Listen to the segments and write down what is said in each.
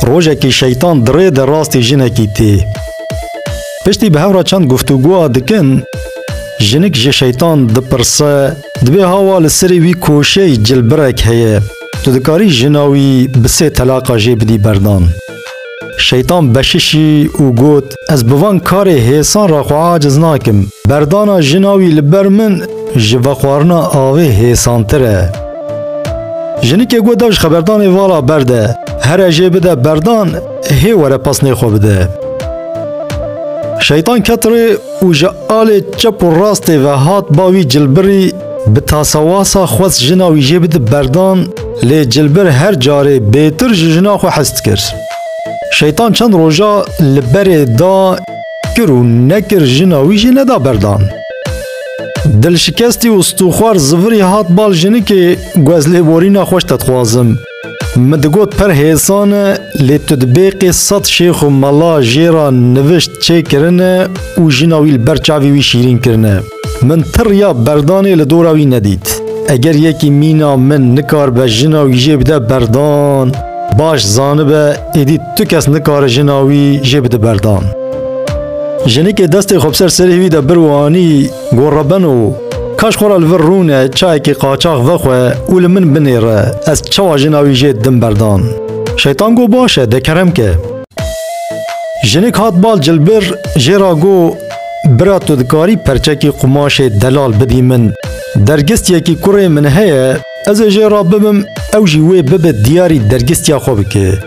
روژکی شیطان دره در راستی جنکی تی پشتی به هورا چند گفتگوها دکن جنک جه شیطان دپرسه دبی هوا لسری وی کوشه جلبرک هیه تو دکاری جناوی بسه طلاقا جه بدی بردان شیطان بششی و گوت از بوان کار حیسان را خو عاجز ناکم بردانا جناوی لبر من جوخوارنا آوه حیسان تره جنکی گوت داش خبردان والا برده هر اجه بده بردان هی وره پس نخو بده شیطان کتره و جعال چپ و راست و هات باوی جلبری به تاسواسا خوست جناوی جه بده بردان لی جلبر هر جاره بیتر جنا خو حست کرد شیطان چند روژا لبر دا کرو نکر جناوی جه ندا بردان دل شکستی و استوخوار زوری هات بال جنی که گوزلی بورینا خوش تتخوازم مدگوت پر حیسانه لی تدبیقی صد شیخ و ملا جیرا نوشت چه کرنه و جناوی البرچاوی وی شیرین کرنه من تر یا بردانه لدوراوی ندید اگر یکی مینا من نکار به جناوی جه بده بردان باش زانبه ایدی تو کس نکار جناوی جه بده بردان جنی که دست خوب سریوی ده بروانی گوربنو کاش خورا الور رونه چای که قاچاق وخوه اول من بنیره از چوا جناوی جه دم بردان شیطان گو باشه ده کرم که جنی که هات بال جلبر جیرا گو برا تو دکاری پرچکی قماش دلال بدی من درگست یکی کره من هیه از جیرا ببم او جیوه ببه دیاری درگست خوب که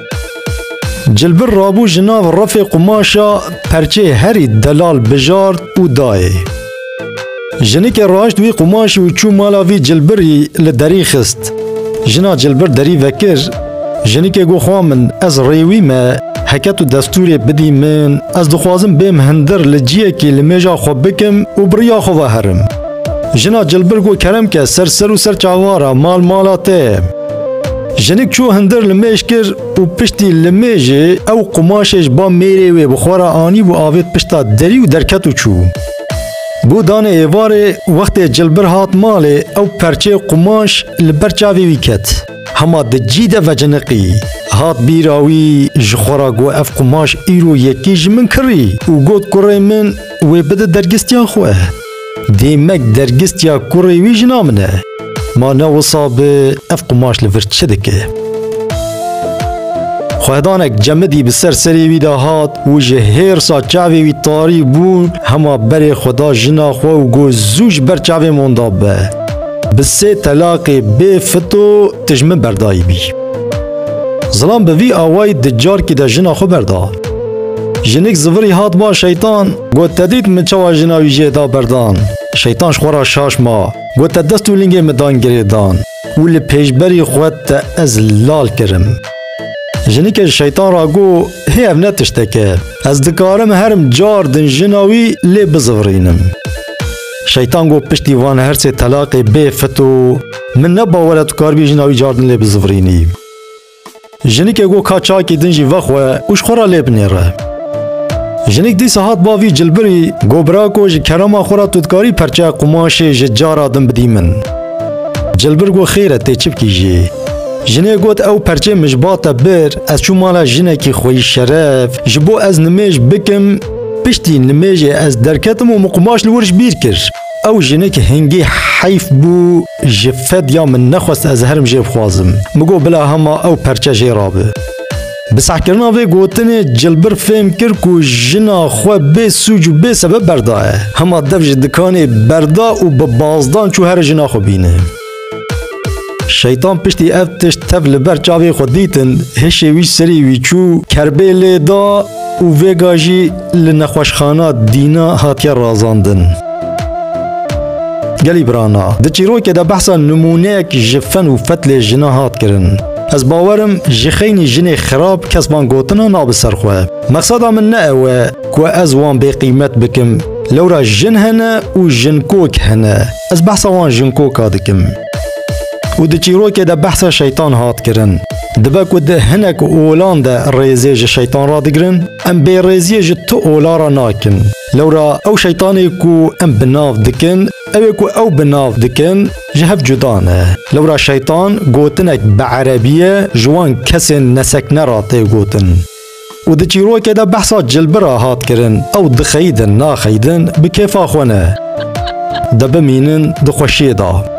جلبر رابو جناو رفع قماشا پرچه هری دلال بجارد و دای جنی که راشت وی قماشی و چو مالا وی جلبری لدری خست جنا جلبر دری وکر جنی که گو خوامن از ریوی ما حکت و دستور بدی من از دخوازم بیم هندر لجیه که لمیجا خوب بکم و بریا خواه هرم جنا جلبر گو کرم که سر و سر چاوارا مال مالاته جنک چو هندر لمیش کر و پشتی لمیجه او قماشش با میره و بخورا آنی و آوید پشتا دری و درکت و چو بو دانه ایواره وقت جلبر هات ماله او پرچه قماش لبرچاوی وی کت هما دجیده و جنقی هات بیراوی جخورا گو اف قماش ایرو یکی جمن کری و گوت کره من و بده درگستیا خواه دیمک درگستیا کره وی جنامنه ما نوصاب اف قماش لفر چدکه خواهدانک جمدی بسر سری وی دا هات و جهیر سا چاوی وی تاری بون هما بری خدا جنا خواه و گو زوج بر چاوی موندابه بسه طلاق بی فتو تجمه بردایی بی ظلام بوی آوائی دجار کی دا جنا خو بردا جنک زوری هات با شیطان گو تدید من چوا جناوی جه دا بردان شیطانش خورا شاش ما گو تدستو لنگه مدان گریدان ولی پیشبری خود از لال کرم جنک شیطان را گو هی او نتشتکه از دکارم هرم جار دن جناوی لی بزورینم شیطان گو پشتی وان هر سه طلاق بی فتو من نباورت کاربی جناوی جار دن لی بزورینی جنک گو کاچاکی دنجی وخوه وش خورا لی بنیره جنک دی ساعت باوی جلبری گو براکو جی کرما خورا تودکاری پرچه قماشه ججارا دن بدی من جلبر گو خیره تی چپ کیجی جنه گوت او پرچه مجباتا بر از چو مالا جنه کی خوی شرف جبو از نمیج بکم پشتی نمیج از درکتم و مقماش لورش بیر کر او جنه که هنگی حیف بو جفت یا من نخواست از هرم جیب خوازم مگو بلا هما او پرچه جیرابه بسح کرنا وی گوتنه جلبر فهم کر کو جنا خو به سوج به سبب برداه هما دفج دکانه بردا و به بازدان چو هر جنا خو بینه شیطان پشتی افتش تفل بر چاوی خود دیتن هشه وی سری وی چو کربیل دا و ویگاجی لنخوشخانه دینا هاتیا رازاندن گلی برانا ده چیرو که ده بحثا نمونه که جفن و فتل جنا هات کرن از باورم جخینی جنی خراب کسبان گوتنا ناب سرخوه مقصدا من نه اوه که از وان بی قیمت بکم لورا جن هنه و جنکوک هنه از بحثا وان جنکوک هادکم و ده چیرو که ده بحثا شیطان هات کرن دبک و ده هنک اولان ده ریزی شیطان را دگرن ام بی ریزی جتو اولا را ناکن لورا او شیطانی کو ام بناف دکن اوی کو او بناف دکن جهف جدانه لورا شيطان قوتنك بعربية جوان كسن نسك نراتي قوتن ودي چیرو که دا بحثا جلبرا هات کرن او دخیدن ناخیدن بکیفا خونه دا بمینن دخوشی دا